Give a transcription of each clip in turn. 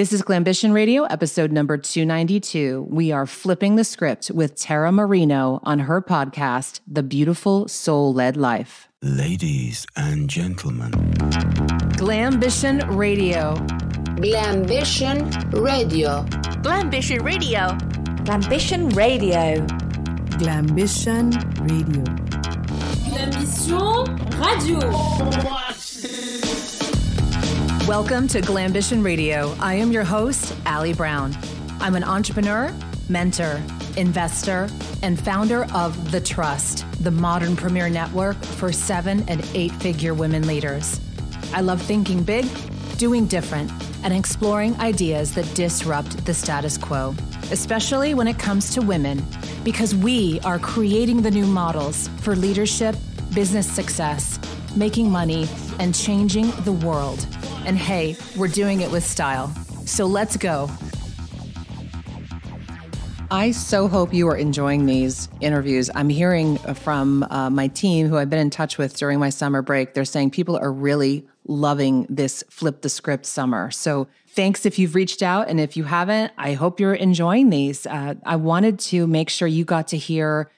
This is Glambition Radio, episode number 292. We are flipping the script with Tara Marino on her podcast, The Beautiful Soul-Led Life. Ladies and gentlemen. Glambition Radio. Glambition Radio. Glambition Radio. Glambition Radio. Glambition Radio. Glambition Radio. Welcome to Glambition Radio. I am your host, Allie Brown. I'm an entrepreneur, mentor, investor, and founder of The Trust, the modern premier network for 7- and 8-figure women leaders. I love thinking big, doing different, and exploring ideas that disrupt the status quo, especially when it comes to women, because we are creating the new models for leadership, business success, making money, and changing the world. And hey, we're doing it with style. So let's go. I so hope you are enjoying these interviews. I'm hearing from my team who I've been in touch with during my summer break. They're saying people are really loving this flip the script summer. So thanks if you've reached out. And if you haven't, I hope you're enjoying these. I wanted to make sure you got to hear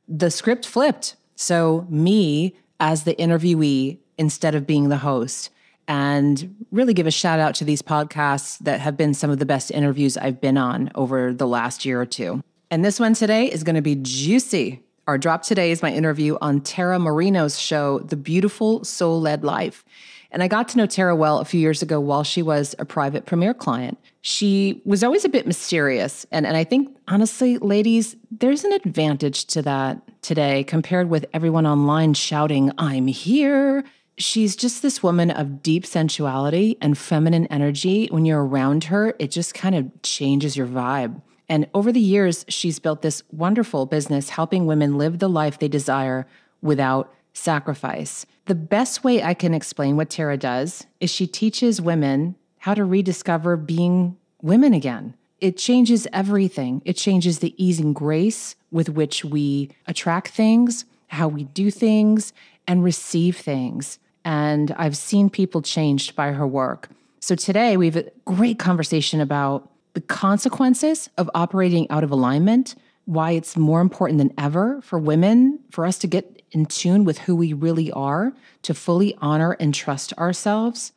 the script flipped. So me as the interviewee instead of being the host. And really give a shout out to these podcasts that have been some of the best interviews I've been on over the last year or two. And this one today is going to be juicy. Our drop today is my interview on Tara Marino's show, The Beautiful Soul-Led Life. And I got to know Tara well a few years ago while she was a private premier client. She was always a bit mysterious. And I think, honestly, ladies, there's an advantage to that today compared with everyone online shouting, "I'm here." She's just this woman of deep sensuality and feminine energy. When you're around her, it just kind of changes your vibe. And over the years, she's built this wonderful business helping women live the life they desire without sacrifice. The best way I can explain what Tara does is she teaches women how to rediscover being women again. It changes everything. It changes the ease and grace with which we attract things, how we do things, and receive things. And I've seen people changed by her work. So today we have a great conversation about the consequences of operating out of alignment, why it's more important than ever for women, for us to get in tune with who we really are, to fully honor and trust ourselves.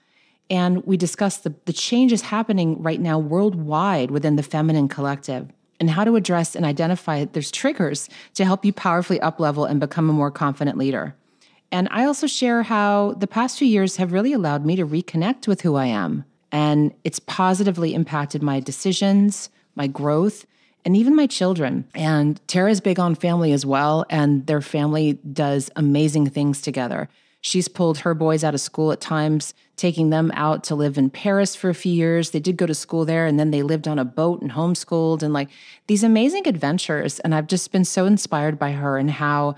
And we discuss the changes happening right now worldwide within the feminine collective and how to address and identify those triggers to help you powerfully uplevel and become a more confident leader. And I also share how the past few years have really allowed me to reconnect with who I am. And it's positively impacted my decisions, my growth, and even my children. And Tara's big on family as well, and their family does amazing things together. She's pulled her boys out of school at times, taking them out to live in Paris for a few years. They did go to school there, and then they lived on a boat and homeschooled, and like these amazing adventures. And I've just been so inspired by her and how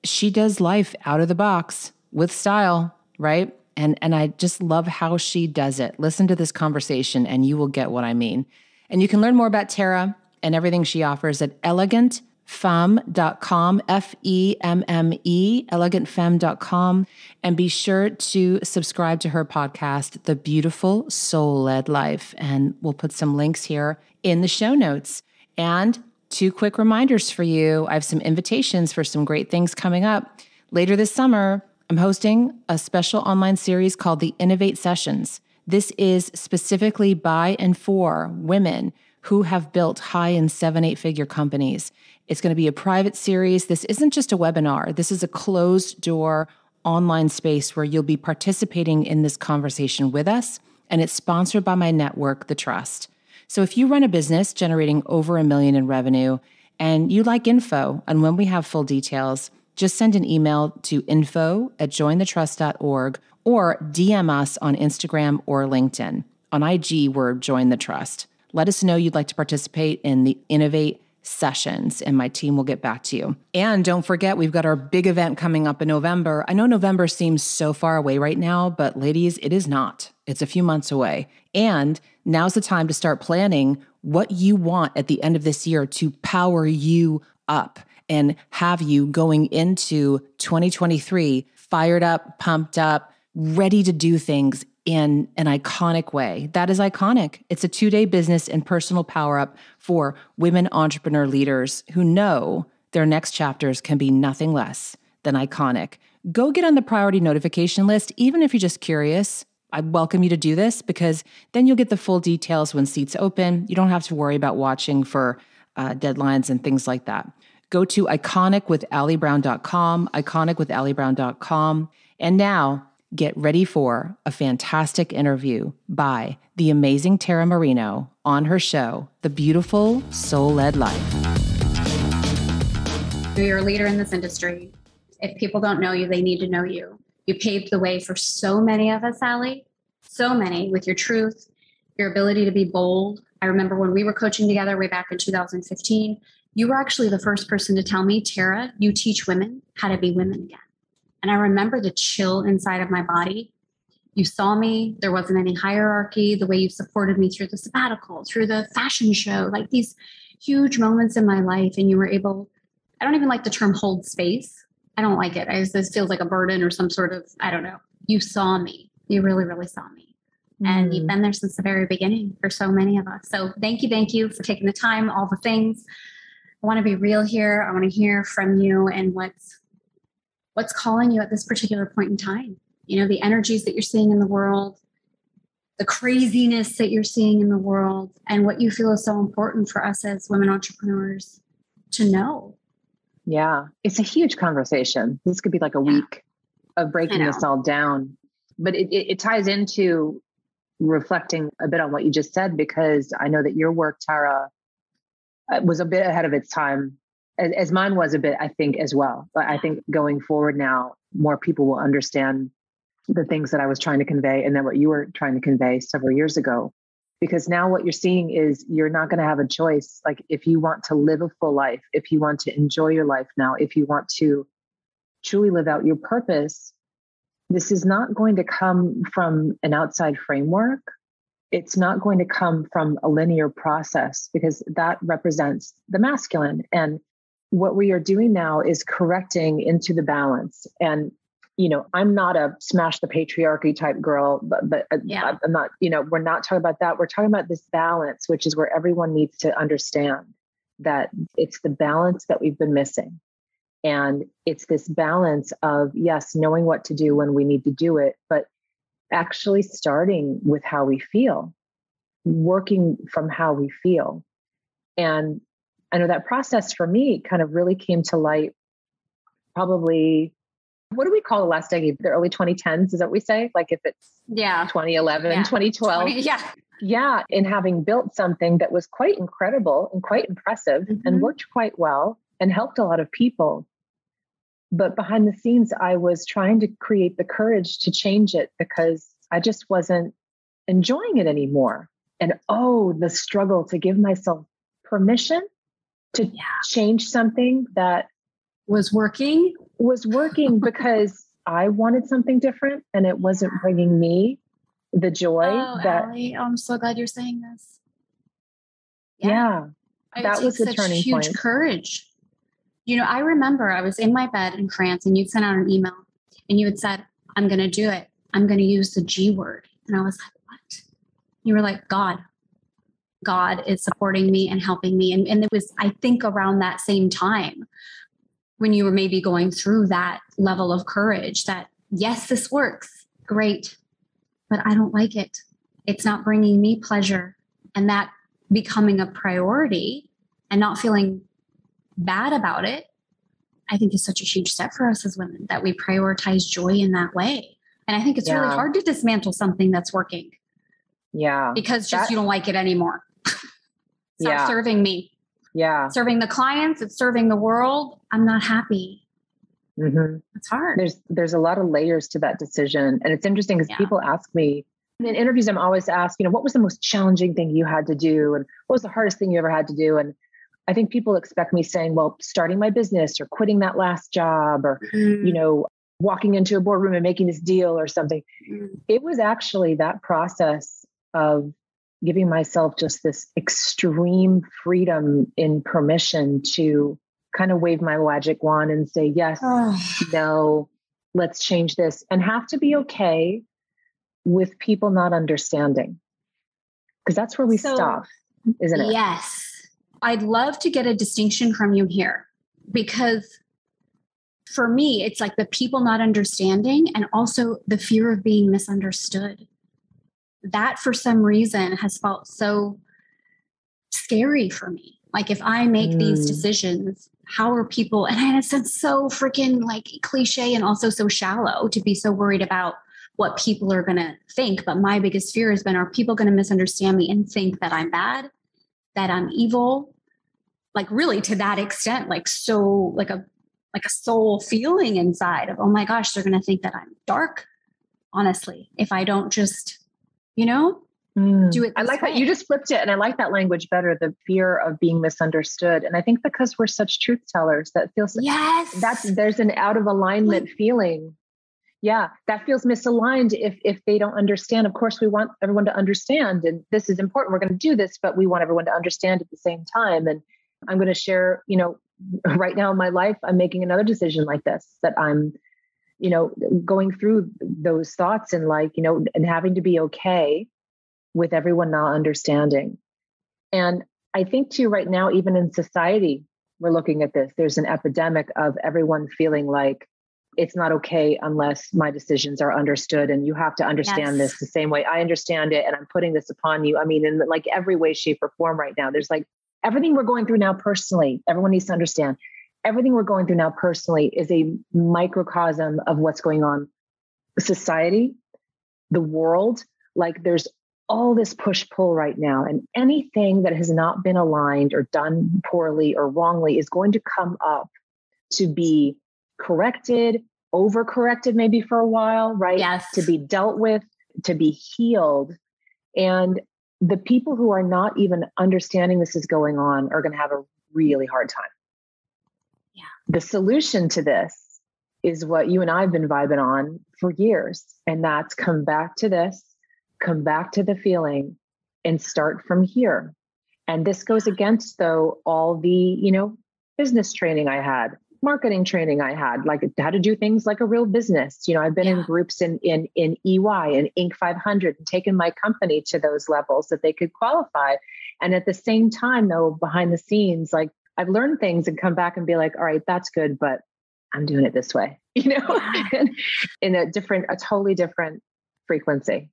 she does life out of the box with style, right? And I just love how she does it. Listen to this conversation and you will get what I mean. And you can learn more about Tara and everything she offers at elegantfemme.com, F-E-M-M-E, elegantfemme.com. And be sure to subscribe to her podcast, The Beautiful Soul-Led Life. And we'll put some links here in the show notes. And 2 quick reminders for you. I have some invitations for some great things coming up. Later this summer, I'm hosting a special online series called the Innovate Sessions. This is specifically by and for women who have built high and 7- and 8-figure companies. It's going to be a private series. This isn't just a webinar. This is a closed door online space where you'll be participating in this conversation with us. And it's sponsored by my network, The Trust. So if you run a business generating over $1 million in revenue and you like info on when we have full details, just send an email to info@jointhetrust.org or DM us on Instagram or LinkedIn. On IG, we're Join the Trust. Let us know you'd like to participate in the Innovate Sessions, and my team will get back to you. And don't forget, we've got our big event coming up in November. I know November seems so far away right now, but ladies, it is not. It's a few months away. And now's the time to start planning what you want at the end of this year to power you up and have you going into 2023 fired up, pumped up, ready to do things in an iconic way. That is iconic. It's a 2-day business and personal power up for women entrepreneur leaders who know their next chapters can be nothing less than iconic. Go get on the priority notification list, even if you're just curious. I welcome you to do this because then you'll get the full details when seats open. You don't have to worry about watching for deadlines and things like that. Go to iconicwithalliebrown.com, iconicwithalliebrown.com. And now get ready for a fantastic interview by the amazing Tara Marino on her show, The Beautiful Soul-Led Life. You're a leader in this industry. If people don't know you, they need to know you. You paved the way for so many of us, Allie, so many, with your truth, your ability to be bold. I remember when we were coaching together way back in 2015, you were actually the first person to tell me, Tara, you teach women how to be women again. And I remember the chill inside of my body. You saw me. There wasn't any hierarchy. The way you supported me through the sabbatical, through the fashion show, like these huge moments in my life. And you were able, I don't even like the term hold space. I don't like it. This feels like a burden or some sort of, I don't know. You saw me. You really, really saw me. And you've been there since the very beginning for so many of us. So thank you for taking the time, all the things. I want to be real here. I want to hear from you and what's calling you at this particular point in time. You know, the energies that you're seeing in the world, the craziness that you're seeing in the world, and what you feel is so important for us as women entrepreneurs to know. Yeah, it's a huge conversation. This could be like a week of breaking this all down. But it ties into reflecting a bit on what you just said, because I know that your work, Tara, was a bit ahead of its time, as mine was a bit, I think, as well. But I think going forward now, more people will understand the things that I was trying to convey and then what you were trying to convey several years ago. Because now what you're seeing is you're not going to have a choice. Like if you want to live a full life, if you want to enjoy your life now, if you want to truly live out your purpose, this is not going to come from an outside framework. It's not going to come from a linear process, because that represents the masculine. And what we are doing now is correcting into the balance. And, you know, I'm not a smash the patriarchy type girl, but I'm not, you know, we're not talking about that. We're talking about this balance, which is where everyone needs to understand that it's the balance that we've been missing. And it's this balance of, yes, knowing what to do when we need to do it, but actually starting with how we feel, working from how we feel. And I know that process for me kind of really came to light probably, what do we call the last decade? The early 2010s, is that what we say? Like if it's 2011, 2012. Yeah. And having built something that was quite incredible and quite impressive and worked quite well and helped a lot of people. But behind the scenes, I was trying to create the courage to change it because I just wasn't enjoying it anymore. And the struggle to give myself permission to change something that was working because I wanted something different and it wasn't bringing me the joy that. Allie, I'm so glad you're saying this. Yeah, that was the turning point. Huge courage. You know, I remember I was in my bed in France and you'd sent out an email and you had said, I'm going to do it. I'm going to use the G word. And I was like, what? You were like, God is supporting me and helping me. And it was, I think, around that same time when you were maybe going through that level of courage that, yes, this works. Great. But I don't like it. It's not bringing me pleasure. And that becoming a priority and not feeling bad about it, I think is such a huge step for us as women, that we prioritize joy in that way. And I think it's really hard to dismantle something that's working. Yeah. Because you don't like it anymore. It's not serving me. Yeah. Serving the clients, it's serving the world. I'm not happy. Mm-hmm. It's hard. There's a lot of layers to that decision. And it's interesting because people ask me in interviews, I'm always asked, you know, what was the most challenging thing you had to do? And what was the hardest thing you ever had to do? And I think people expect me saying, well, starting my business or quitting that last job or, you know, walking into a boardroom and making this deal or something. It was actually that process of giving myself just this extreme freedom in permission to kind of wave my magic wand and say, yes, no, let's change this, and have to be okay with people not understanding? Because that's where we stop, isn't it? Yes. I'd love to get a distinction from you here, because for me, it's like the people not understanding and also the fear of being misunderstood. That for some reason has felt so scary for me. Like if I make these decisions, how are people, and it sounds so freaking like cliche and also so shallow to be so worried about what people are going to think. But my biggest fear has been, are people going to misunderstand me and think that I'm bad, that I'm evil? Like really to that extent, like so like a soul feeling inside of, oh my gosh, they're going to think that I'm dark, honestly, if I don't just, do it. I like that you just flipped it. And I like that language better, the fear of being misunderstood. And I think because we're such truth tellers, that feels, there's an out of alignment feeling. Yeah. That feels misaligned if they don't understand. Of course, we want everyone to understand, and this is important. We're going to do this, but we want everyone to understand at the same time. And I'm going to share, right now in my life, I'm making another decision like this, that I'm, going through those thoughts and and having to be okay with everyone not understanding. And I think too, right now, even in society, we're looking at this, there's an epidemic of everyone feeling like it's not okay unless my decisions are understood. And you have to understand this the same way I understand it. And I'm putting this upon you. I mean, in like every way, shape, or form right now, there's like everything we're going through now personally, everyone needs to understand everything we're going through now personally is a microcosm of what's going on. Society, the world, like there's all this push-pull right now, and anything that has not been aligned or done poorly or wrongly is going to come up to be corrected, overcorrected maybe for a while, right? Yes. To be dealt with, to be healed. And the people who are not even understanding this is going on are going to have a really hard time. Yeah. The solution to this is what you and I have been vibing on for years. And that's come back to this, come back to the feeling, and start from here. And this goes against, though, all the, business training I had, marketing training I had, like how to do things like a real business. I've been in groups in EY and Inc. 500 and taken my company to those levels that they could qualify. And at the same time, though, behind the scenes, like I've learned things and come back and be like, all right, that's good, but I'm doing it this way, in a totally different frequency.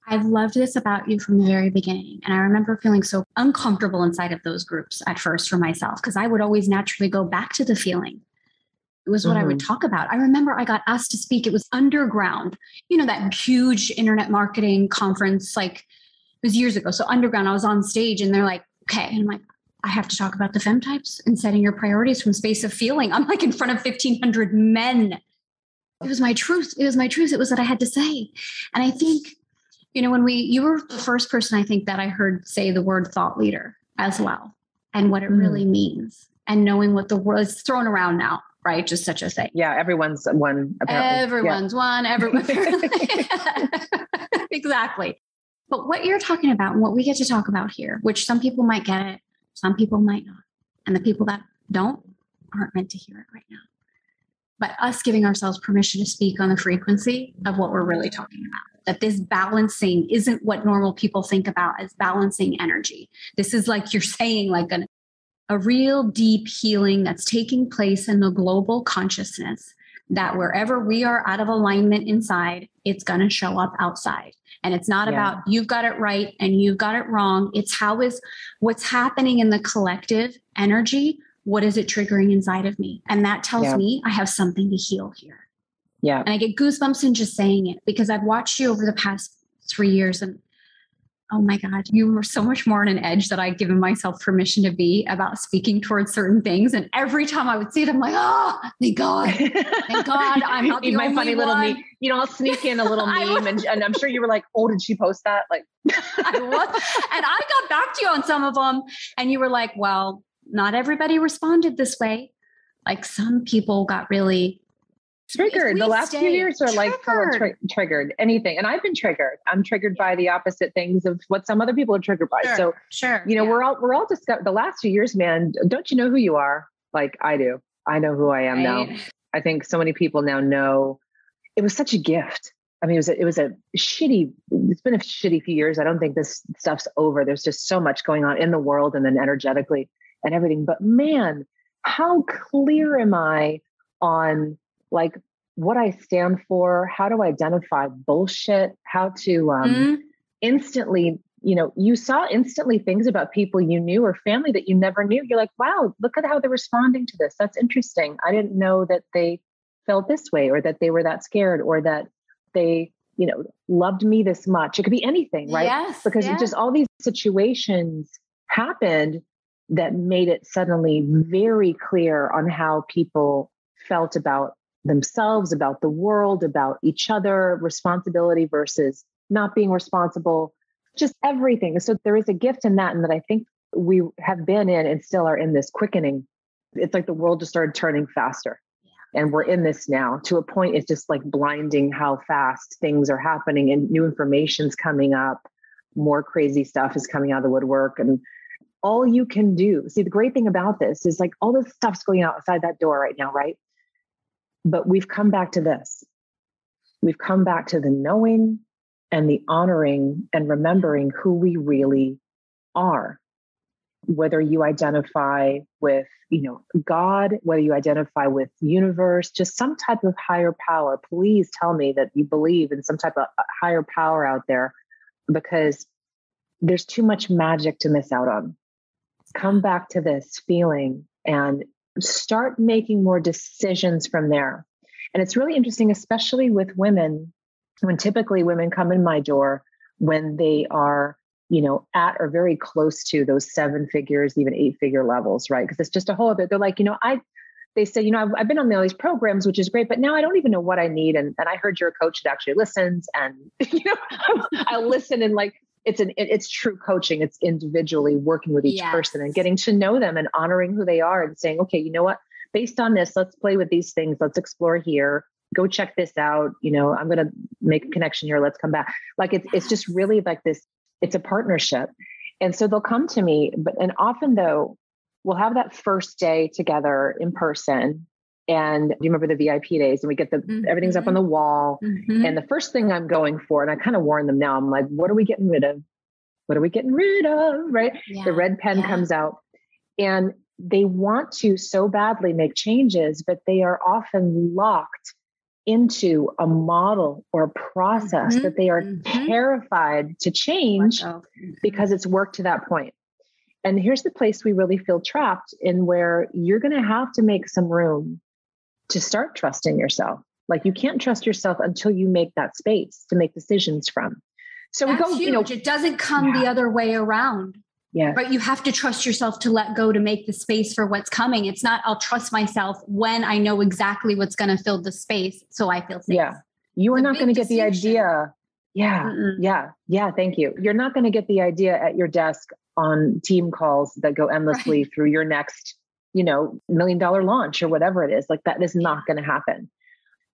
I've loved this about you from the very beginning. And I remember feeling so uncomfortable inside of those groups at first for myself, because I would always naturally go back to the feeling. It was what I would talk about. I remember I got asked to speak. It was underground, that huge internet marketing conference, like it was years ago. So underground, I was on stage and they're like, okay. And I'm like, I have to talk about the femme types and setting your priorities from space of feeling. I'm like in front of 1,500 men. It was my truth. It was my truth. It was what I had to say. And I think, you were the first person I think that I heard say the word thought leader as well, and what it really means, and knowing what the word is thrown around now, right? Just such a thing. Yeah. Everyone's one. Apparently. Everyone's one. Everyone. Exactly. But what you're talking about and what we get to talk about here, which some people might get it, some people might not. And the people that don't aren't meant to hear it right now. But us giving ourselves permission to speak on the frequency of what we're really talking about. That this balancing isn't what normal people think about as balancing energy. This is like you're saying, like a real deep healing that's taking place in the global consciousness, that wherever we are out of alignment inside, it's going to show up outside. And it's not about you've got it right and you've got it wrong. It's what's happening in the collective energy. What is it triggering inside of me? And that tells me I have something to heal here. Yeah. And I get goosebumps in just saying it, because I've watched you over the past 3 years and oh my God, you were so much more on an edge that I'd given myself permission to be about speaking towards certain things. And every time I would see it, I'm like, oh, thank God, I'm not the only funny one. Little meme. I'll sneak in a little meme and I'm sure you were like, oh, did she post that? Like, I was. And I got back to you on some of them. And you were like, well, not everybody responded this way. Like some people got really triggered. The last few years are like triggered anything. And I've been triggered. I'm triggered by the opposite things of what some other people are triggered by. Sure. We're all discussed the last few years, man. Don't you know who you are? Like I do. I know who I am now. I think so many people now know it was such a gift I mean, it was a shitty, it's been a shitty few years. I don't think this stuff's over. There's just so much going on in the world and then energetically and everything. But man, how clear am I on like what I stand for, how to identify bullshit, how to instantly, you saw instantly things about people you knew or family that you never knew. You're like, wow, look at how they're responding to this. That's interesting. I didn't know that they felt this way or that they were that scared or that they, loved me this much. It could be anything, right? Yes, because it just all these situations happened that made it suddenly very clear on how people felt about themselves, about the world, about each other, responsibility versus not being responsible, just everything. So there is a gift in that. And that I think we have been in and still are in this quickening. It's like the world just started turning faster. And we're in this now to a point. It's just like blinding how fast things are happening and new information's coming up. More crazy stuff is coming out of the woodwork. And all you can do, see, the great thing about this is like all this stuff's going outside that door right now, right? But we've come back to this. We've come back to the knowing and the honoring and remembering who we really are. Whether you identify with, God, whether you identify with universe, just some type of higher power, please tell me that you believe in some type of higher power out there, because there's too much magic to miss out on. Come back to this feeling and start making more decisions from there. And it's really interesting, especially with women, when typically women come in my door when they are, at or very close to those 7 figures, even 8-figure levels, right? Because it's just a whole other, they're like, they say, I've been on all these programs, which is great, but now I don't even know what I need. And I heard you're a coach that actually listens, and, I listen, and like, it's true coaching. It's individually working with each person and getting to know them and honoring who they are and saying, okay, you know what, based on this, let's play with these things. Let's explore here. Go check this out. I'm going to make a connection here. Let's come back. Like, it's just really like this, it's a partnership. And so they'll come to me, and often though, we'll have that first day together in person. And do you remember the VIP days? And we get everything's up on the wall. Mm-hmm. And the first thing I'm going for, and I kind of warn them now, I'm like, what are we getting rid of? What are we getting rid of? Right. Yeah. The red pen comes out, and they want to so badly make changes, but they are often locked into a model or a process that they are terrified to change because it's worked to that point. And here's the place we really feel trapped in, where you're going to have to make some room to start trusting yourself. Like, you can't trust yourself until you make that space to make decisions from. So that's we go, huge. It doesn't come the other way around. Yeah. But you have to trust yourself to let go, to make the space for what's coming. It's not, I'll trust myself when I know exactly what's going to fill the space, so I feel safe. Yeah. You are not going to get the idea. Yeah. Mm-mm. Yeah. Yeah. Thank you. You're not going to get the idea at your desk on team calls that go endlessly through your next, $1 million launch or whatever it is. Like, that is not going to happen.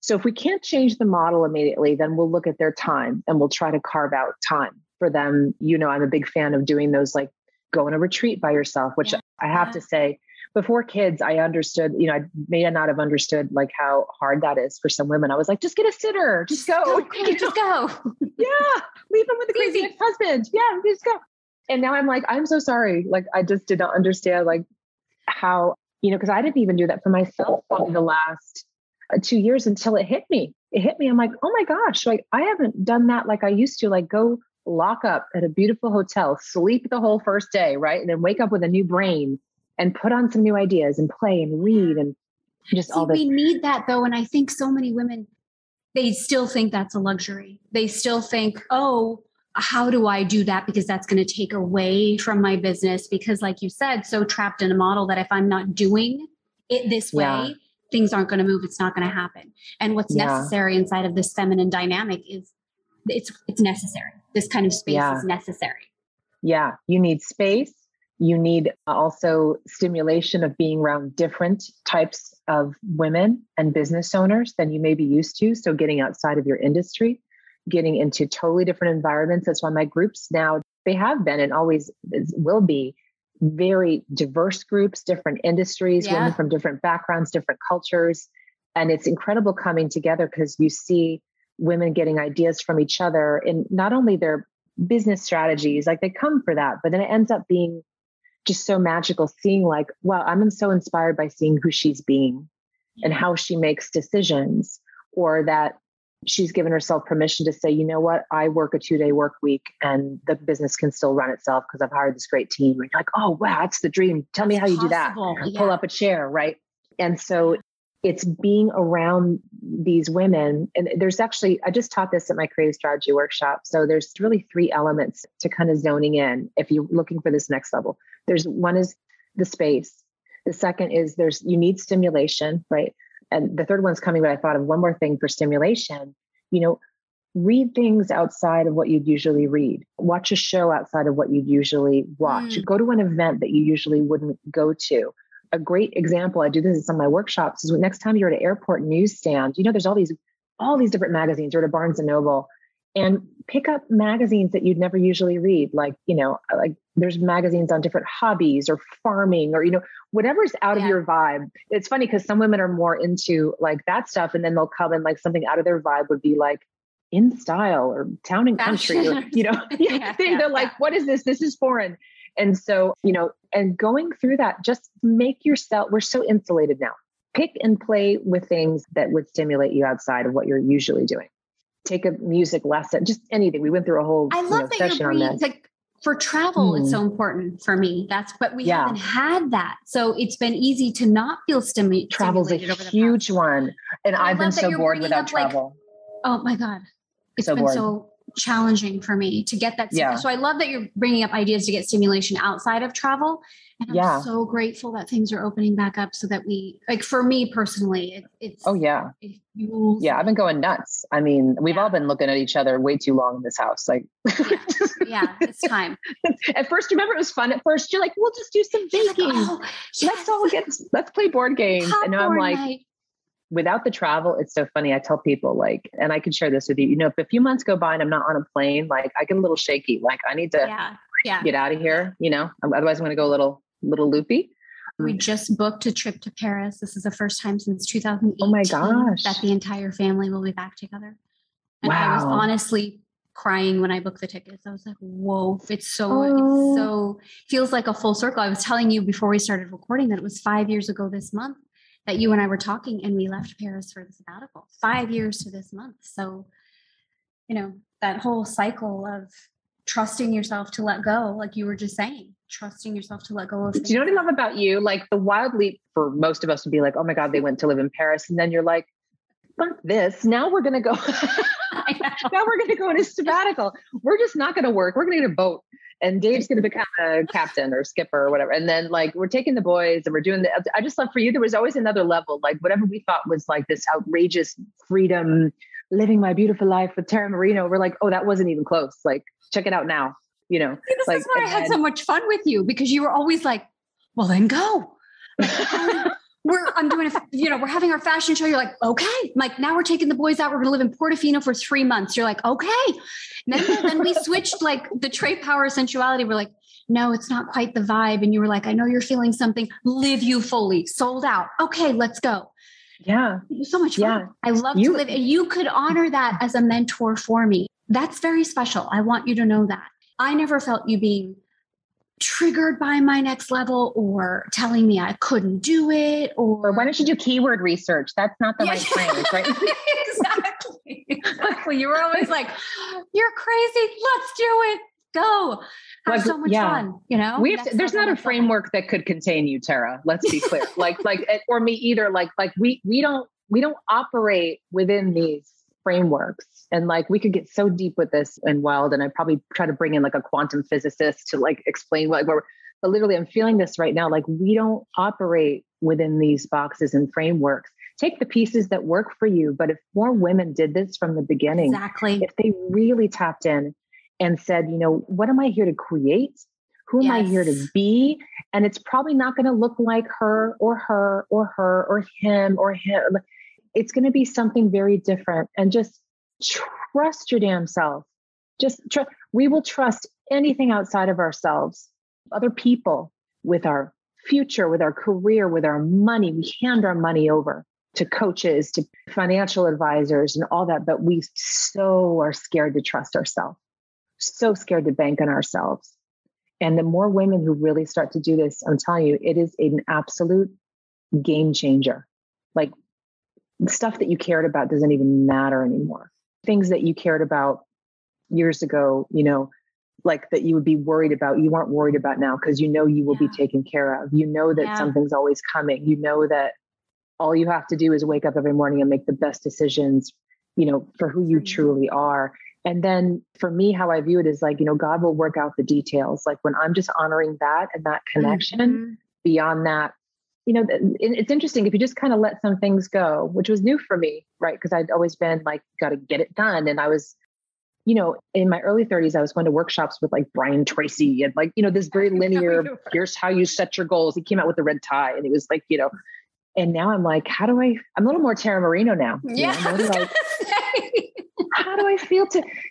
So if we can't change the model immediately, then we'll look at their time and we'll try to carve out time for them. I'm a big fan of doing those, like, go on a retreat by yourself, which I have to say, before kids, I understood, I may not have understood like how hard that is for some women. I was like, just get a sitter, just go. Just go. Yeah. Leave him with the crazy ex-husband. Yeah. Just go. And now I'm like, I'm so sorry. Like, I just did not understand like how, because I didn't even do that for myself in the last 2 years until it hit me. I'm like, oh my gosh, like, I haven't done that like I used to, like, go lock up at a beautiful hotel, sleep the whole first day, right? And then wake up with a new brain and put on some new ideas and play and read and just all this. We need that though. And I think so many women, they still think that's a luxury. They still think, oh, how do I do that? Because that's going to take away from my business. Because like you said, so trapped in a model that if I'm not doing it this way, things aren't going to move. It's not going to happen. And what's necessary inside of this feminine dynamic is it's necessary. This kind of space is necessary. Yeah. You need space. You need also stimulation of being around different types of women and business owners than you may be used to. So getting outside of your industry, getting into totally different environments. That's why my groups now, they have been and always will be very diverse groups, different industries, women from different backgrounds, different cultures. And it's incredible coming together because you see women getting ideas from each other, and not only their business strategies, like they come for that, but then it ends up being just so magical seeing like, wow, I'm so inspired by seeing who she's being and how she makes decisions, or that she's given herself permission to say, you know what, I work a 2-day work week and the business can still run itself because I've hired this great team. And you're like, oh, wow, that's the dream. Tell me how you do that. Yeah. Pull up a chair, right? And so it's being around these women. And there's actually, I just taught this at my creative strategy workshop. So there's really 3 elements to kind of zoning in if you're looking for this next level. One is the space. The second is you need stimulation, right? And the third one's coming, but I thought of one more thing for stimulation. Read things outside of what you'd usually read. Watch a show outside of what you'd usually watch. Go to an event that you usually wouldn't go to. A great example, I do this in some of my workshops, is next time you're at an airport newsstand, there's all these different magazines. You're at a Barnes and Noble, and pick up magazines that you'd never usually read. Like there's magazines on different hobbies or farming or, whatever's out of your vibe. It's funny because some women are more into like that stuff. And then they'll come and like something out of their vibe would be like in style or town and country, or, they're like, what is this? This is foreign. And so, and going through that, just make yourself, we're so insulated now. Pick and play with things that would stimulate you outside of what you're usually doing. Take a music lesson, just anything. We went through a whole session on this. Like for travel, it's so important for me. But we haven't had that. So it's been easy to not feel stimulated. Travel's a huge one. And I've been so bored without travel. Oh my God. It's been so challenging for me to get that. Yeah. So I love that you're bringing up ideas to get stimulation outside of travel. And I'm so grateful that things are opening back up so that we, like for me personally, it fuels. Yeah. I've been going nuts. I mean, we've all been looking at each other way too long in this house. Like, it's time. At first, remember it was fun. At first you're like, we'll just do some baking. Let's play board games. And now I'm like, night. Without the travel, it's so funny. I tell people like, and I can share this with you, if a few months go by and I'm not on a plane, like I get a little shaky. Like I need to get out of here, otherwise I'm going to go a little loopy. We just booked a trip to Paris. This is the first time since 2018 oh my gosh. that the entire family will be back together. And I was honestly crying when I booked the tickets. I was like, whoa, it feels like a full circle. I was telling you before we started recording that it was 5 years ago this month that you and I were talking and we left Paris for the sabbatical. 5 years to this month. So, that whole cycle of trusting yourself to let go, like you were just saying, trusting yourself to let go of things. Do you know what I love about you? Like the wild leap for most of us would be like, oh my God, they went to live in Paris. And then you're like, fuck this. Now we're going to go. Now we're going to go on a sabbatical. We're just not going to work. We're going to get a boat. And Dave's going to become a captain or skipper or whatever. And then like, we're taking the boys and we're doing I just love for you. There was always another level, like whatever we thought was like this outrageous freedom, living my beautiful life with Tara Marino. We're like, oh, that wasn't even close. Like, check it out now, This is why I had so much fun with you, because you were always like, well, then go. We're having our fashion show. You're like, okay. Like now we're taking the boys out. We're going to live in Portofino for 3 months. You're like, okay. And then we switched like the trait, power, sensuality. We're like, no, it's not quite the vibe. And you were like, I know you're feeling something. Live you fully, sold out. Okay, let's go. Yeah. It was so much fun. Yeah. I love to live. And you could honor that as a mentor for me. That's very special. I want you to know that. I never felt you being triggered by my next level or telling me I couldn't do it. Or why don't you do keyword research? That's not the right phrase, right? Exactly. You were always like, you're crazy. Let's do it. Go. Have so much fun. There's not a framework that could contain you, Tara. Let's be clear. like, or me either. Like we don't operate within these frameworks. And like, we could get so deep with this and wild. And I probably try to bring in like a quantum physicist to like explain but literally I'm feeling this right now. Like we don't operate within these boxes and frameworks. Take the pieces that work for you. But if more women did this from the beginning, exactly. If they really tapped in and said, what am I here to create? Who am I here to be? And it's probably not going to look like her or him or him. It's going to be something very different. And just trust your damn self. Just trust. We will trust anything outside of ourselves, other people, with our future, with our career, with our money. We hand our money over to coaches, to financial advisors and all that. But we so are scared to trust ourselves, so scared to bank on ourselves. And the more women who really start to do this, I'm telling you, it is an absolute game changer. Like stuff that you cared about doesn't even matter anymore. Things that you cared about years ago, you know, like that you would be worried about, you aren't worried about now because you know you will be taken care of. You know that something's always coming. You know that all you have to do is wake up every morning and make the best decisions, you know, for who you truly are. And then for me, how I view it is like, you know, God will work out the details. Like when I'm just honoring that and that connection beyond that, you know, it's interesting if you just kind of let some things go, which was new for me, right? Because I'd always been like, got to get it done. And I was, you know, in my early 30s, I was going to workshops with like Brian Tracy and like, you know, this very linear, here's how you set your goals. He came out with the red tie and he was like, you know, and now I'm like, I'm a little more Tara Marino now. Yeah. You know, like, how do I feel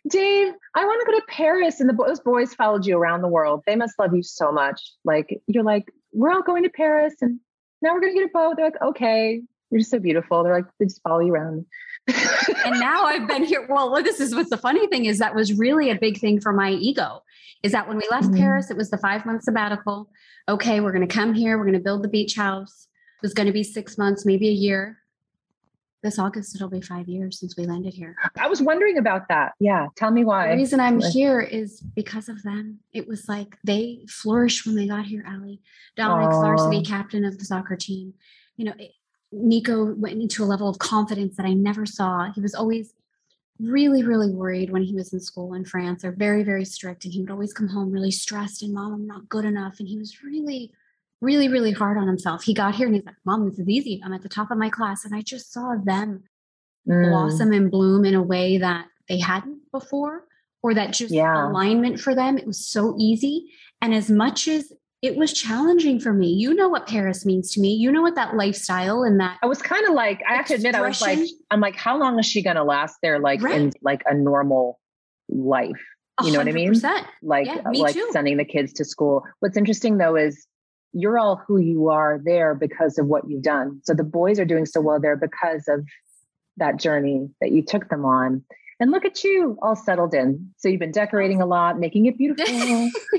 Dave, I want to go to Paris. And those boys followed you around the world. They must love you so much. Like, you're like, we're all going to Paris and now we're going to get a boat. They're like, okay, you're just so beautiful. They're like, they just follow you around. And now I've been here. Well, this is what's the funny thing is that was really a big thing for my ego is that when we left Paris, it was the 5-month sabbatical. Okay, we're going to come here. We're going to build the beach house. It was going to be 6 months, maybe a year. This August, it'll be 5 years since we landed here. I was wondering about that. Yeah. Tell me why. The reason I'm here is because of them. It was like they flourished when they got here, Allie. Dominic's varsity captain of the soccer team. You know, Nico went into a level of confidence that I never saw. He was always really, really worried when he was in school in France. They're very, very strict. And he would always come home really stressed and Mom, I'm not good enough. And he was really, really, really hard on himself. He got here and he's like, Mom, this is easy. I'm at the top of my class. And I just saw them blossom and bloom in a way that they hadn't before, or that just alignment for them. It was so easy. And as much as it was challenging for me, you know what Paris means to me. You know what that lifestyle and that. I was kind of like, I have to admit, I'm like, how long is she going to last there? Like in like a normal life, you know what I mean? Like, too. Sending the kids to school. What's interesting though, is you're all who you are there because of what you've done. So the boys are doing so well there because of that journey that you took them on. And look at you all settled in. So you've been decorating a lot, making it beautiful.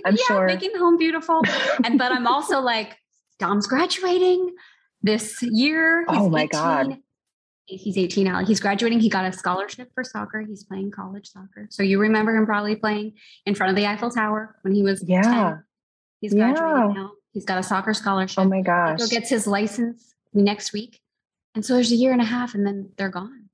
I'm sure. Making the home beautiful. But I'm also like, Dom's graduating this year. He's oh my 18. God. He's 18 now. He's graduating. He got a scholarship for soccer. He's playing college soccer. So you remember him probably playing in front of the Eiffel Tower when he was 10. He's graduating now. He's got a soccer scholarship. Oh my gosh. He gets his license next week. And so there's a year and a half and then they're gone.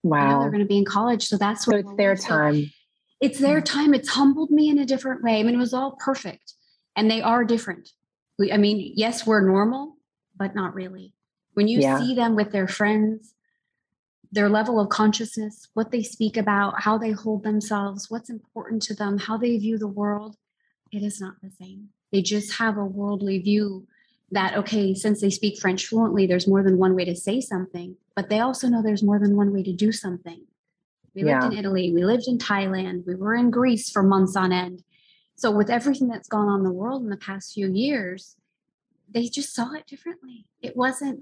Wow. They're going to be in college. So that's what it's their time. It's their time. It's humbled me in a different way. I mean, it was all perfect and they are different. Yes, we're normal, but not really. When you see them with their friends, their level of consciousness, what they speak about, how they hold themselves, what's important to them, how they view the world, it is not the same. They just have a worldly view that, okay, since they speak French fluently, there's more than one way to say something, but they also know there's more than one way to do something. We lived in Italy. We lived in Thailand. We were in Greece for months on end. So with everything that's gone on in the world in the past few years, they just saw it differently. It wasn't,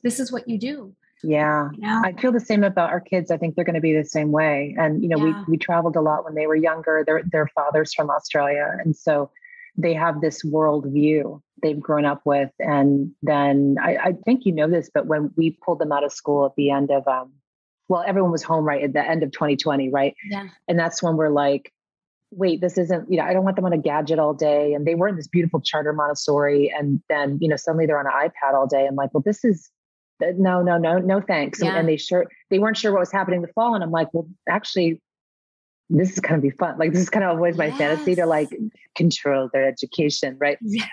this is what you do. Yeah. You know? I feel the same about our kids. I think they're going to be the same way. And, you know, we traveled a lot when they were younger. Their father's from Australia. And so they have this world view they've grown up with. And then I think you know this, but when we pulled them out of school at the end of, everyone was home, right, at the end of 2020, right? Yeah. And that's when we're like, wait, this isn't, I don't want them on a gadget all day. And they were in this beautiful charter Montessori. And then, suddenly they're on an iPad all day. I'm like, well, this is, no, thanks. Yeah. And they weren't sure what was happening in the fall. And I'm like, well, actually, this is going to be fun. Like, this is kind of always my fantasy to like control their education. Right. Yes.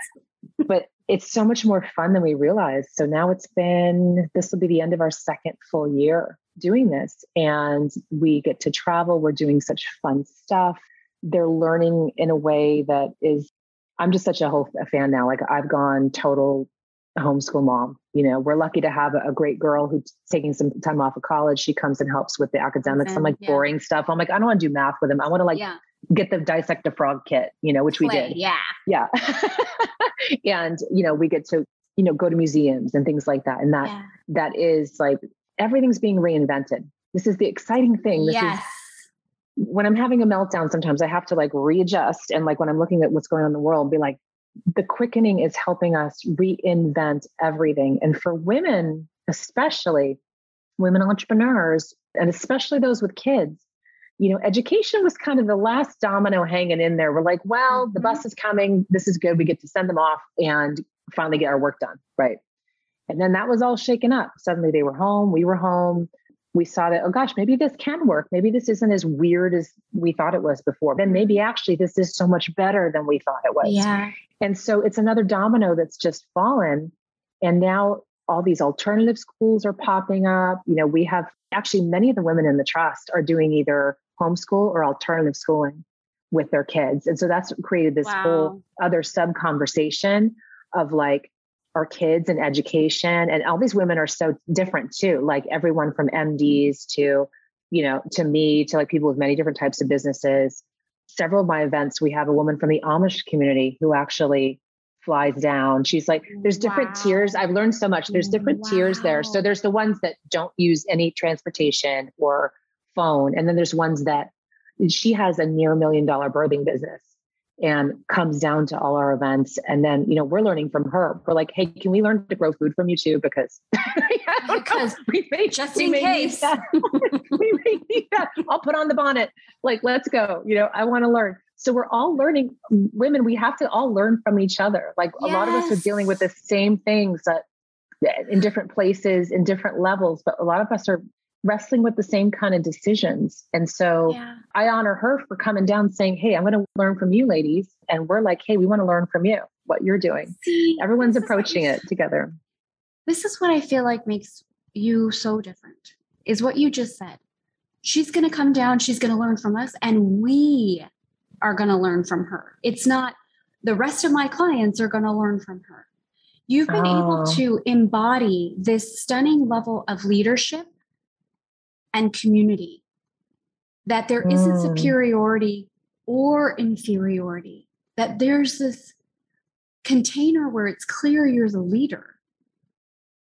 But it's so much more fun than we realized. So now this will be the end of our second full year doing this. And we get to travel. We're doing such fun stuff. They're learning in a way that is, I'm just such a fan now. Like I've gone total homeschool mom. We're lucky to have a great girl who's taking some time off of college. She comes and helps with the academics. I'm like boring stuff. I'm like, I don't want to do math with them. I want to get the dissect a frog kit, which we did. Yeah. Yeah. And, we get to go to museums and things like that. And that is like, everything's being reinvented. This is the exciting thing. When I'm having a meltdown, sometimes I have to like readjust. And like when I'm looking at what's going on in the world, be like, the quickening is helping us reinvent everything. And for women, especially women entrepreneurs, and especially those with kids, education was kind of the last domino hanging in there. We're like, well, the bus is coming. This is good. We get to send them off and finally get our work done. Right. And then that was all shaken up. Suddenly they were home. We were home. We saw that, oh gosh, maybe this can work. Maybe this isn't as weird as we thought it was before. Then maybe actually this is so much better than we thought it was. Yeah. And so it's another domino that's just fallen. And now all these alternative schools are popping up. We have actually many of the women in the trust are doing either homeschool or alternative schooling with their kids. And so that's created this whole other sub conversation of like, our kids and education. And all these women are so different too. Like everyone from MDs to, to me, to like people with many different types of businesses. Several of my events, we have a woman from the Amish community who actually flies down. She's like, there's different tiers. I've learned so much. There's different tiers there. So there's the ones that don't use any transportation or phone. And then there's ones that she has a near $1 million birthing business and comes down to all our events. And then, we're learning from her. We're like, hey, can we learn to grow food from you too? Because we may need that. We may need that. I'll put on the bonnet. Like, let's go. I want to learn. So we're all learning. Women, we have to all learn from each other. Like a lot of us are dealing with the same things in different places, in different levels, but a lot of us are wrestling with the same kind of decisions. And so I honor her for coming down saying, hey, I'm going to learn from you ladies. And we're like, hey, we want to learn from you, what you're doing. Everyone's approaching it together. This is what I feel like makes you so different, is what you just said. She's going to come down, she's going to learn from us, and we are going to learn from her. It's not the rest of my clients are going to learn from her. You've been able to embody this stunning level of leadership and community, that there isn't superiority or inferiority, that there's this container where it's clear you're the leader,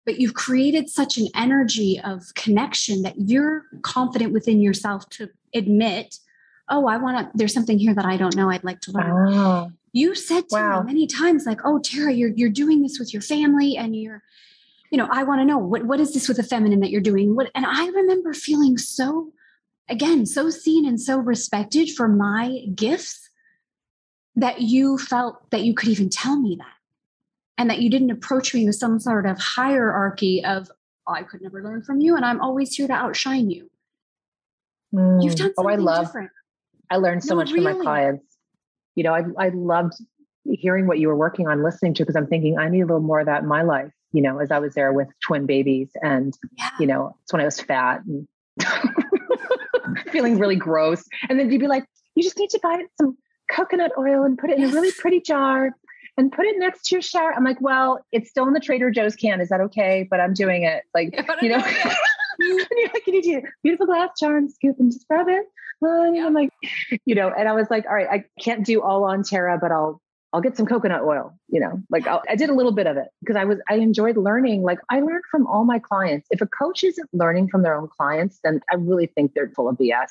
but you've created such an energy of connection that you're confident within yourself to admit, oh, there's something here that I don't know. I'd like to learn. You said to me many times, like, oh, Tara, you're doing this with your family and I want to know what is this with the feminine that you're doing? And I remember feeling so seen and so respected for my gifts, that you felt that you could even tell me that, and that you didn't approach me with some sort of hierarchy of, I could never learn from you, and I'm always here to outshine you. You've done something different. I learned so much from my clients. I loved hearing what you were working on, listening to, because I'm thinking I need a little more of that in my life. As I was there with twin babies and, it's when I was fat and feeling really gross. And then you'd be like, you just need to buy some coconut oil and put it in a really pretty jar and put it next to your shower. I'm like, well, it's still in the Trader Joe's can. Is that okay? But I'm doing it. Like, and you're like, you need a beautiful glass jar and scoop and just rub it. I'm like, and I was like, all right, I can't do all on Tara, but I'll get some coconut oil, I did a little bit of it because I enjoyed learning. Like I learned from all my clients. If a coach isn't learning from their own clients, then I really think they're full of BS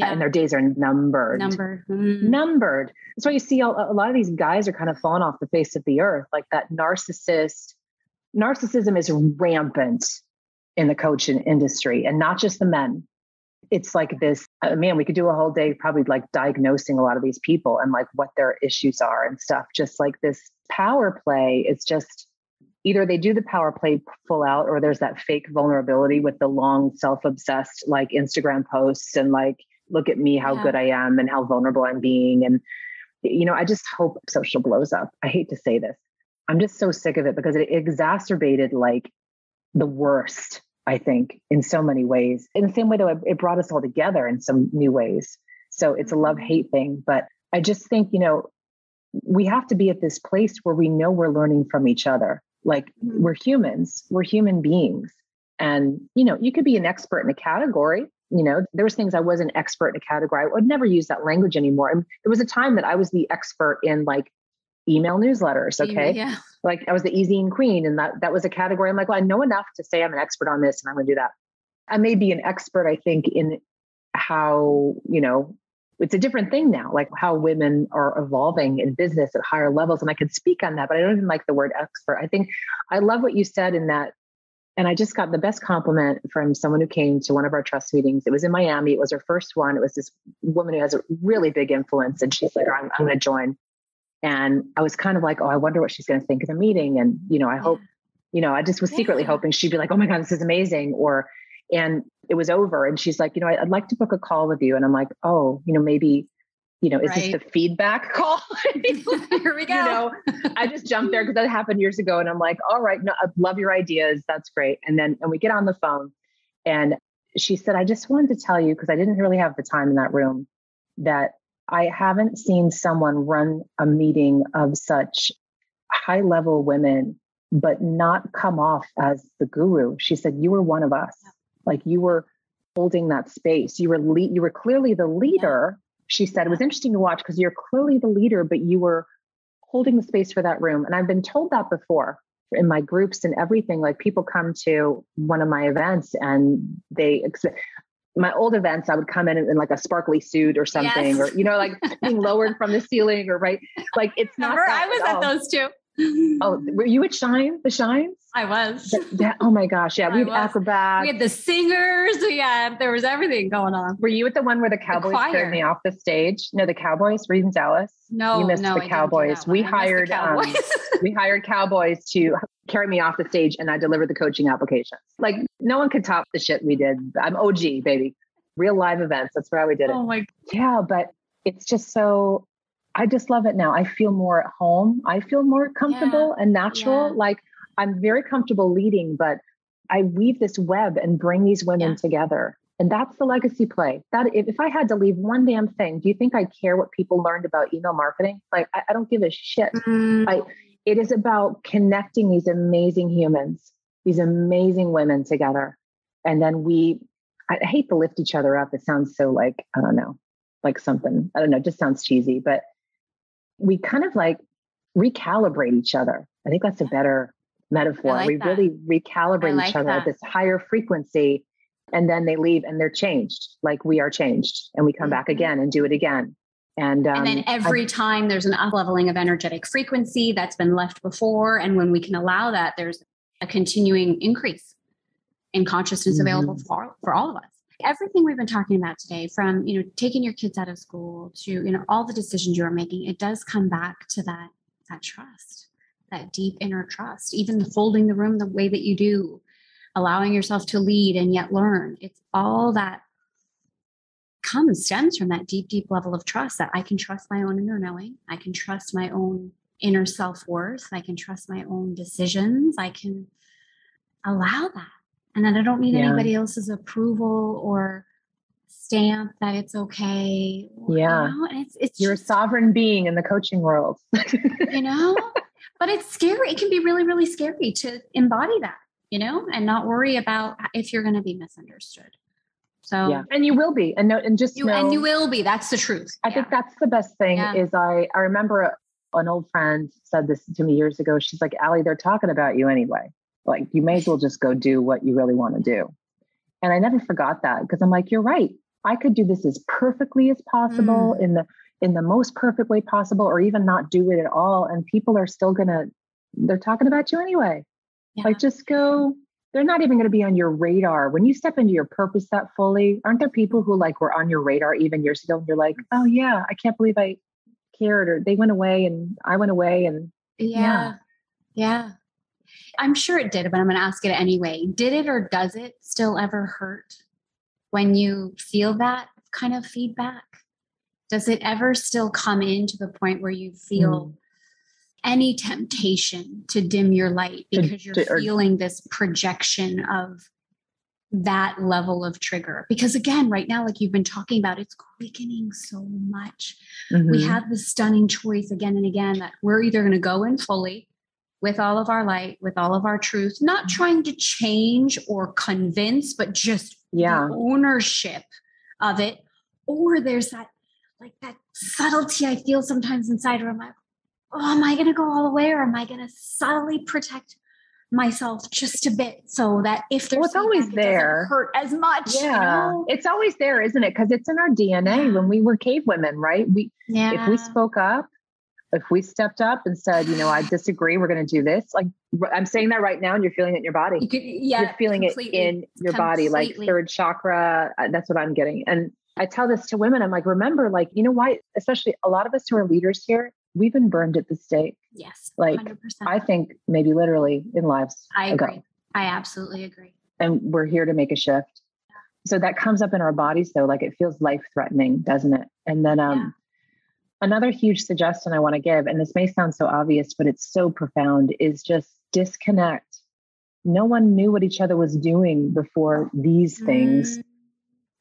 and their days are numbered. Numbered. That's why you see a lot of these guys are kind of falling off the face of the earth. Like that narcissism is rampant in the coaching industry, and not just the men. It's like this, we could do a whole day probably like diagnosing a lot of these people and like what their issues are and stuff. Just like this power play, it's just either they do the power play full out, or there's that fake vulnerability with the long self-obsessed like Instagram posts and like, look at me, how good I am and how vulnerable I'm being. And, I just hope social blows up. I hate to say this. I'm just so sick of it because it exacerbated like the worst, I think, in so many ways. In the same way, though, it brought us all together in some new ways. So it's a love-hate thing. But I just think, we have to be at this place where we know we're learning from each other. Like we're humans, we're human beings. And, you could be an expert in a category. There was things I wasn't expert in a category. I would never use that language anymore. And there was a time that I was the expert in like email newsletters. Okay. Yeah. Like I was the e-zine queen. And that was a category. I'm like, well, I know enough to say I'm an expert on this and I'm going to do that. I may be an expert, I think, in how, it's a different thing now, like how women are evolving in business at higher levels. And I could speak on that, but I don't even like the word expert. I think I love what you said in that. And I just got the best compliment from someone who came to one of our trust meetings. It was in Miami. It was her first one. It was this woman who has a really big influence. And she's like, I'm going to join. And I was kind of like, oh, I wonder what she's going to think of the meeting. And, I hope, I just was secretly hoping she'd be like, oh my God, this is amazing. And it was over. And she's like, I'd like to book a call with you. And I'm like, oh, maybe, is this the feedback call? Here we go. I just jumped there because that happened years ago. And I'm like, all right, no, I love your ideas. That's great. And we get on the phone and she said, I just wanted to tell you, because I didn't really have the time in that room, that I haven't seen someone run a meeting of such high level women, but not come off as the guru. She said, you were one of us. Like you were holding that space. You were clearly the leader. She said it was interesting to watch because you're clearly the leader, but you were holding the space for that room. And I've been told that before in my groups and everything. Like people come to one of my events and my old events, I would come in like a sparkly suit or something, or, like being lowered from the ceiling or right. Like it's not. Remember, I was at those too. Oh, were you at Shine? The Shines? I was. Oh my gosh. Yeah. We had acrobats. We had the singers. There was everything going on. Were you at the one where the Cowboys carried me off the stage? No, the Cowboys. Were you in Dallas? No, you missed the Cowboys. We hired Cowboys to carry me off the stage and I delivered the coaching applications. Like no one could top the shit we did. I'm OG, baby. Real live events. That's where we did it. Oh my God. Yeah. But it's just so, I just love it now. I feel more at home. I feel more comfortable and natural. Like I'm very comfortable leading, but I weave this web and bring these women together. And that's the legacy play. That if I had to leave one damn thing, do you think I care what people learned about email marketing? Like I don't give a shit. It is about connecting these amazing humans, these amazing women together. And then I hate to lift each other up. It sounds so like, I don't know, like something, I don't know, it just sounds cheesy, but we kind of like recalibrate each other. I think that's a better metaphor. We really recalibrate each other at this higher frequency, and then they leave and they're changed. Like we are changed, and we come back again and do it again. And then every time there's an up-leveling of energetic frequency that's been left before. And when we can allow that, there's a continuing increase in consciousness available for all of us. Everything we've been talking about today, from, taking your kids out of school to, all the decisions you're making, it does come back to that trust, that deep inner trust, even folding the room the way that you do, allowing yourself to lead and yet learn. It's all that stems from that deep, deep level of trust, that I can trust my own inner knowing. I can trust my own inner self-worth. I can trust my own decisions. I can allow that. And then I don't need anybody else's approval or stamp that it's okay. It's you're a sovereign being in the coaching world, but it's scary. It can be really, really scary to embody that, and not worry about if you're going to be misunderstood. So, and you will be, and you will be. That's the truth. I think that's the best thing is I remember an old friend said this to me years ago. She's like, Allie, they're talking about you anyway. Like you may as well just go do what you really want to do. And I never forgot that, because I'm like, you're right. I could do this as perfectly as possible in the most perfect way possible, or even not do it at all. And people are still they're talking about you anyway. Yeah. Like just go, they're not even going to be on your radar. When you step into your purpose that fully, aren't there people who were on your radar even years ago? And you're like, oh yeah, I can't believe I cared, or they went away and I went away. And yeah. I'm sure it did, but I'm going to ask it anyway. Did it or does it still ever hurt when you feel that kind of feedback? Does it ever still come in to the point where you feel any temptation to dim your light because you're feeling this projection of that level of trigger? Because again, right now, like you've been talking about, it's quickening so much. We have the stunning choice again and again that we're either going to go in fully with all of our light, with all of our truth, not trying to change or convince, but just the ownership of it. Or there's that subtlety I feel sometimes inside where I'm like, oh, am I going to go all the way, or am I going to subtly protect myself just a bit so that if there's it's always there, it doesn't hurt as much? Yeah, you know? It's always there, isn't it? Because it's in our DNA. When we were cave women, right? If we spoke up, if we stepped up and said, I disagree, we're going to do this. Like I'm saying that right now, and you're feeling it in your body. You're feeling it in your body, like third chakra. That's what I'm getting. And I tell this to women. I'm like, remember, like, you know why? Especially a lot of us who are leaders here, we've been burned at the stake. Yes, like 100%. I think maybe literally in lives. I ago. agree. I absolutely agree. And we're here to make a shift. So that comes up in our bodies, though. Like it feels life threatening, doesn't it? And then, another huge suggestion I want to give, and this may sound so obvious, but it's so profound, is just disconnect. No one knew what each other was doing before these things.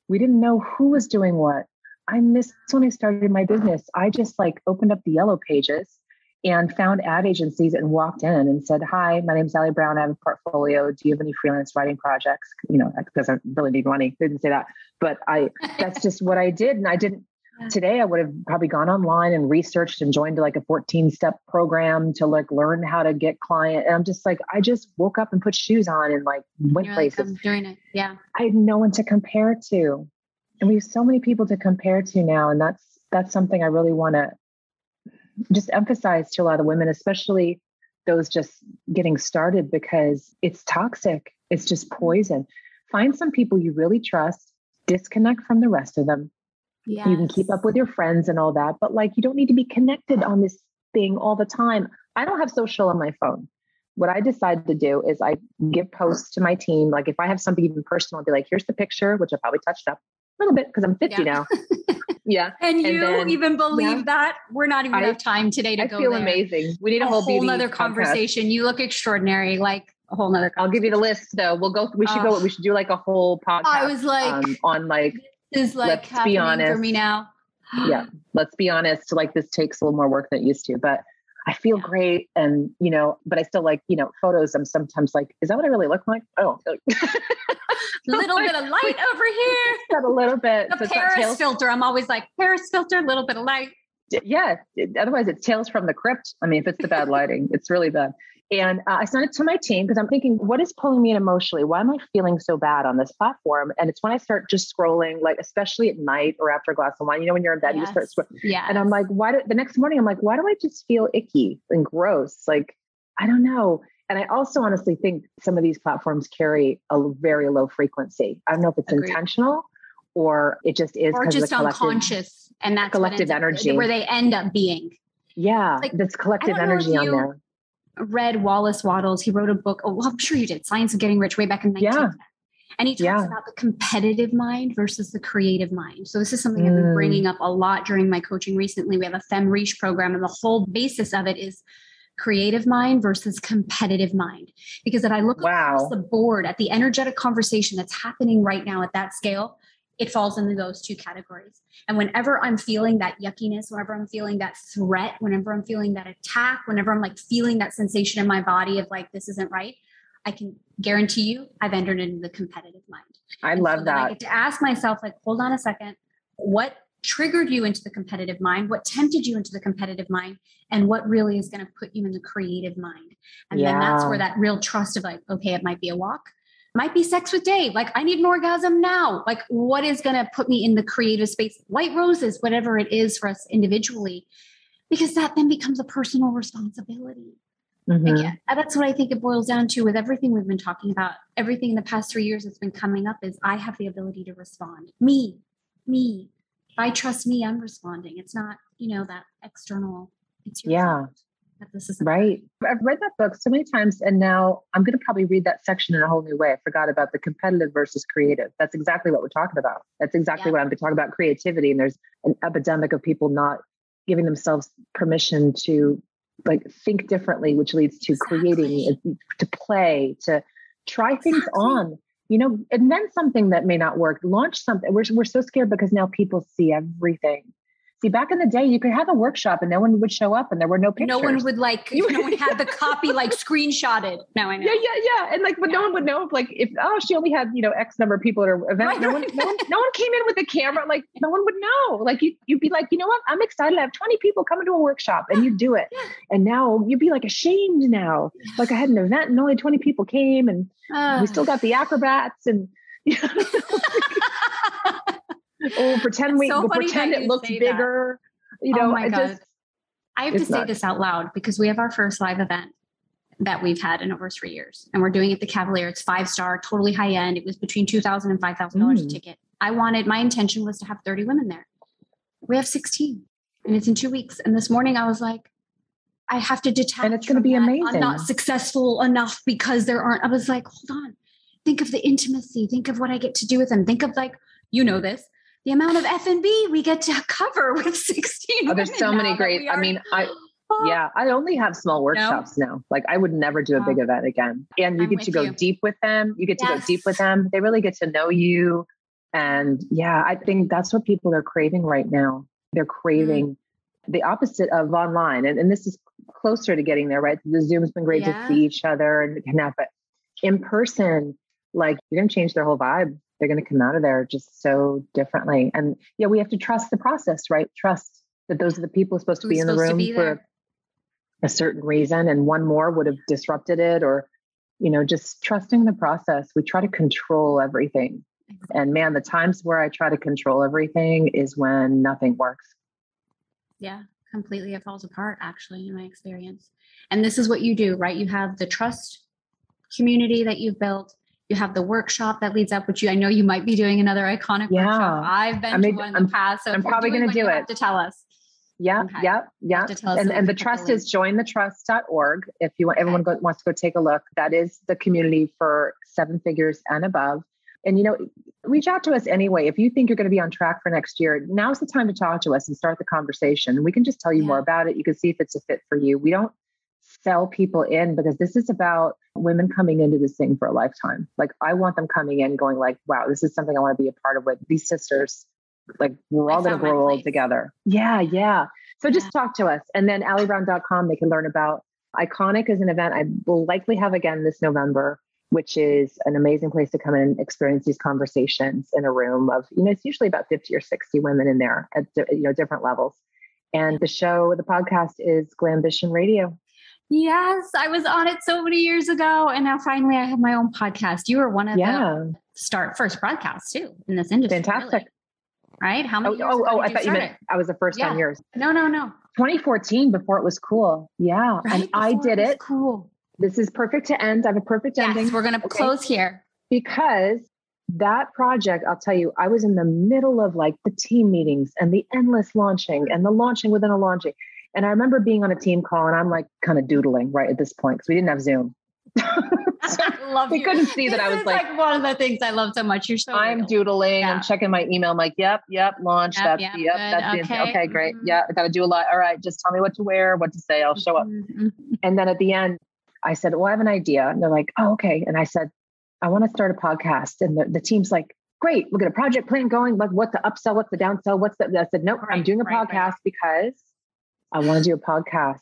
We didn't know who was doing what. I missed when I started my business. I just like opened up the yellow pages and found ad agencies and walked in and said, hi, my name's Allie Brown. I have a portfolio. Do you have any freelance writing projects? Because I really need money. They didn't say that, but that's just what I did. And I didn't. Today, I would have probably gone online and researched and joined like a 14-step program to like learn how to get client. And I'm just like, I just woke up and put shoes on and like went places. Like, I'm doing it. Yeah. I had no one to compare to. And we have so many people to compare to now. And that's something I really want to just emphasize to a lot of women, especially those just getting started, because it's toxic. It's just poison. Find some people you really trust, disconnect from the rest of them. Yes. You can keep up with your friends and all that, but like, you don't need to be connected on this thing all the time. I don't have social on my phone. What I decided to do is I give posts to my team. Like if I have something even personal, I'll be like, here's the picture, which I probably touched up a little bit because I'm 50 now. Yeah. And then, even believe that we're not even have time today to go there. I feel amazing. We need a whole nother conversation. You look extraordinary. Like a whole nother I'll give you the list though. We should do like a whole podcast. I was like, on like, is like let's happening be honest. For me now. Yeah. Let's be honest. Like this takes a little more work than it used to, but I feel great. And, but I still like, photos. I'm sometimes like, is that what I really look like? Oh, little bit of light over here. Got a little bit. The Paris filter. I'm always like Paris filter, a little bit of light. Yeah. Otherwise it's Tales from the Crypt. I mean, if it's the bad lighting, it's really bad. And I sent it to my team because I'm thinking, what is pulling me in emotionally? Why am I feeling so bad on this platform? And it's when I start just scrolling, like, especially at night or after a glass of wine, when you're in bed, you start scrolling. Yeah. And I'm like, the next morning, I'm like, why do I just feel icky and gross? Like, I don't know. And I also honestly think some of these platforms carry a very low frequency. I don't know if it's intentional or it just is. Or just unconscious. And that's collective energy. Where they end up being. Yeah. Like, that's collective energy on there. Read Wallace Wattles. He wrote a book. Oh, well, I'm sure you did. Science of Getting Rich way back in 1910. And he talks about the competitive mind versus the creative mind. So this is something I've been bringing up a lot during my coaching recently. We have a Femme Riche program, and the whole basis of it is creative mind versus competitive mind. Because if I look across the board at the energetic conversation that's happening right now at that scale, it falls into those two categories. And whenever I'm feeling that yuckiness, whenever I'm feeling that threat, whenever I'm feeling that attack, whenever I'm like feeling that sensation in my body of like, this isn't right, I can guarantee you I've entered into the competitive mind. I love that. I get to ask myself, like, hold on a second, what triggered you into the competitive mind? What tempted you into the competitive mind? And what really is going to put you in the creative mind? And then that's where that real trust of like, okay, it might be a walk. Might be sex with Dave. Like, I need an orgasm now. Like, what is going to put me in the creative space? White roses, whatever it is for us individually, because that then becomes a personal responsibility. Mm-hmm. That's what I think it boils down to with everything we've been talking about. Everything in the past 3 years that's been coming up is I have the ability to respond. Me. If I trust me, I'm responding. It's not, that external. It's your that this is right. I've read that book so many times, and now I'm going to probably read that section in a whole new way. I forgot about the competitive versus creative. That's exactly what we're talking about. That's exactly what I'm talking about, creativity. And there's an epidemic of people not giving themselves permission to like think differently, which leads to creating, to play, to try things on, invent something that may not work, launch something. We're so scared because now people see everything. See, back in the day, you could have a workshop and no one would show up and there were no pictures. No one would no one had the copy like screenshotted. Now I know. Yeah. And like, but no one would know if she only had, X number of people at her event. Right. No one came in with a camera. Like no one would know. Like you'd be like, you know what? I'm excited. I have 20 people coming to a workshop and you do it. And now you'd be like ashamed now. Like I had an event and only 20 people came and we still got the acrobats and we'll pretend it looks bigger. Oh my God. I have to say this out loud because we have our first live event that we've had in over 3 years. And we're doing it at the Cavalier. It's 5-star, totally high end. It was between $2,000 and $5,000 a ticket. my intention was to have 30 women there. We have 16 and it's in 2 weeks. And this morning I was like, I have to detach. And it's going to be amazing. I'm not successful enough because I was like, hold on, think of the intimacy. Think of what I get to do with them. Think of this. The amount of F&B we get to cover with 16 women. There's so many great, I only have small workshops now. Like I would never do a big event again. And you get to go deep with them. They really get to know you. And I think that's what people are craving right now. They're craving the opposite of online. And this is closer to getting there, right? The Zoom's been great to see each other and connect, but in person, like you're going to change their whole vibe. They're going to come out of there just so differently. And we have to trust the process, right? Trust that those are the people supposed to be in the room for a certain reason. And one more would have disrupted it or, just trusting the process. We try to control everything. And man, the times where I try to control everything is when nothing works. Yeah, completely. It falls apart actually in my experience. And this is what you do, right? You have the trust community that you've built. You have the workshop that leads up, which I know you might be doing another iconic workshop. I've been to one in the past. So I'm probably going to do it. You have to tell us. Yeah. And the trust is jointhetrust.org. If you want, everyone wants to go take a look. That is the community for 7 figures and above. And, reach out to us anyway. If you think you're going to be on track for next year, now's the time to talk to us and start the conversation. We can just tell you more about it. You can see if it's a fit for you. We don't sell people in because this is about women coming into this thing for a lifetime. Like I want them coming in going like, wow, this is something I want to be a part of with these sisters. Like we're all going to grow old together. Yeah. So just talk to us. And then allybrown.com, they can learn about Iconic is an event I will likely have again this November, which is an amazing place to come in and experience these conversations in a room of, it's usually about 50 or 60 women in there at, different levels. And the podcast is Glambition Radio. Yes, I was on it so many years ago. And now finally I have my own podcast. You were one of the first broadcasts too in this industry. Fantastic. Really. Right? How many years ago I thought you meant I was the first 10 years. No. 2014 before it was cool. Yeah. Right? And I did it. Cool. This is perfect to end. I have a perfect ending. Yes, we're going to close here. Because that project, I'll tell you, I was in the middle of like the team meetings and the endless launching and the launching within a launching. And I remember being on a team call and I'm like kind of doodling right at this point because we didn't have Zoom. I love you. We couldn't see that I was like one of the things I love so much. You're so I'm real. doodling. I'm checking my email. I'm like, yep, launch. That's okay, great. Yeah, I got to do a lot. All right, just tell me what to wear, what to say. I'll show up. And then at the end, I said, well, I have an idea. And they're like, oh, okay. And I said, I want to start a podcast. And the team's like, great, we'll get a project plan going. Like what the upsell, what's the downsell, I said, nope, I'm doing a podcast because I want to do a podcast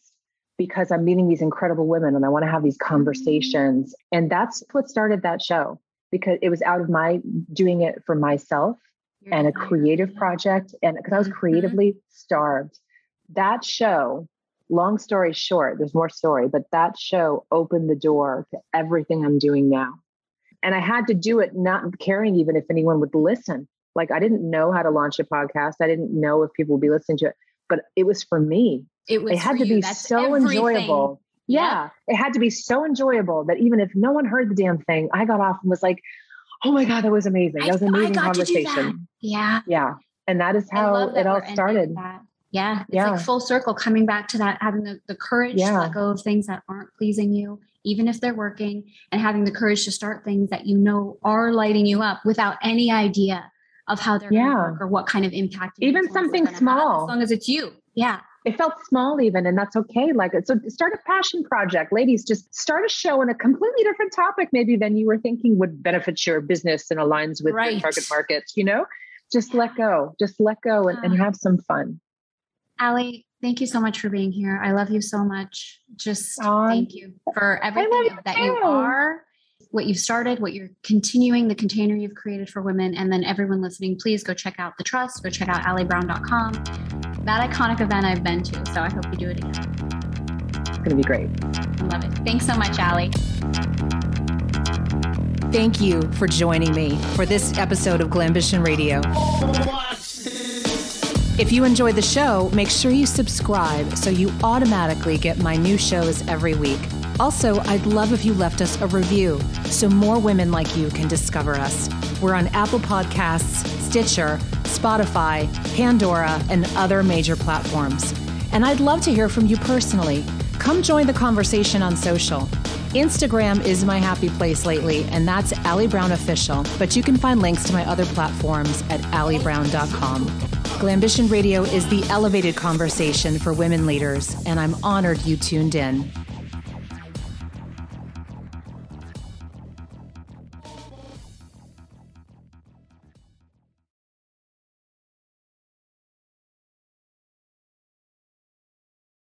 because I'm meeting these incredible women and I want to have these conversations. And that's what started that show because it was out of my doing it for myself and a creative project. And because I was creatively starved, that show, long story short, there's more story, but that show opened the door to everything I'm doing now. And I had to do it not caring even if anyone would listen. Like I didn't know how to launch a podcast. I didn't know if people would be listening to it, but it was for me. It had to be so enjoyable. Yeah. It had to be so enjoyable that even if no one heard the damn thing, I got off and was like, oh my God, that was amazing. That was an amazing conversation. Yeah. And that is how it all started. Yeah. It's like full circle, coming back to that, having the courage to let go of things that aren't pleasing you, even if they're working, and having the courage to start things that you know are lighting you up without any idea of how they're going to work or what kind of impact. Even something small. As long as it's you. Yeah. It felt small even, and that's okay. Like, so start a passion project. Ladies, just start a show on a completely different topic maybe than you were thinking would benefit your business and aligns with your target market, Just let go and have some fun. Allie, thank you so much for being here. I love you so much. Just thank you for everything that you are, what you've started, what you're continuing, the container you've created for women. And then everyone listening, please go check out The Trust, go check out allybrown.com. That iconic event I've been to. So I hope you do it again. It's going to be great. I love it. Thanks so much, Allie. Thank you for joining me for this episode of Glambition Radio. If you enjoyed the show, make sure you subscribe so you automatically get my new shows every week. Also, I'd love if you left us a review so more women like you can discover us. We're on Apple Podcasts, Stitcher, Spotify, Pandora, and other major platforms. And I'd love to hear from you personally. Come join the conversation on social. Instagram is my happy place lately, and that's Allie Brown Official, but you can find links to my other platforms at allybrown.com. Glambition Radio is the elevated conversation for women leaders, and I'm honored you tuned in.